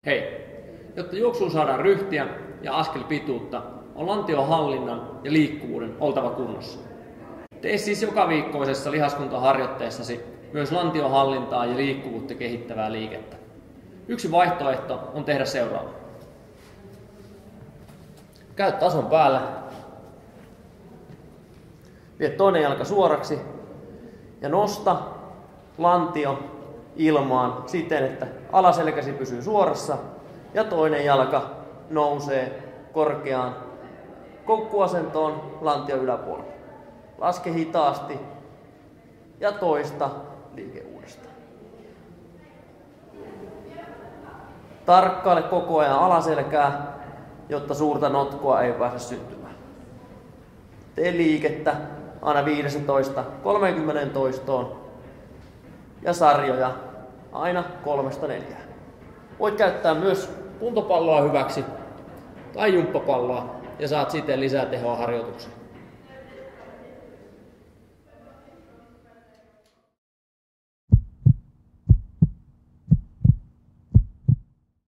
Hei! Jotta juoksuun saadaan ryhtiä ja askelpituutta, on lantiohallinnan ja liikkuvuuden oltava kunnossa. Tee siis jokaviikkoisessa lihaskuntaharjoitteessasi myös lantiohallintaa ja liikkuvuutta kehittävää liikettä. Yksi vaihtoehto on tehdä seuraava. Käy tason päällä. Vie toinen jalka suoraksi ja nosta lantio ilmaan siten, että alaselkäsi pysyy suorassa ja toinen jalka nousee korkeaan koukkuasentoon lantion yläpuolella. Laske hitaasti ja toista liike uudestaan. Tarkkaile koko ajan alaselkää, jotta suurta notkoa ei pääse syntymään. Tee liikettä aina 15-30 toistoon ja sarjoja aina 3-4. Voit käyttää myös puntopalloa hyväksi tai jumppapalloa ja saat siten lisää tehoa harjoitukseen.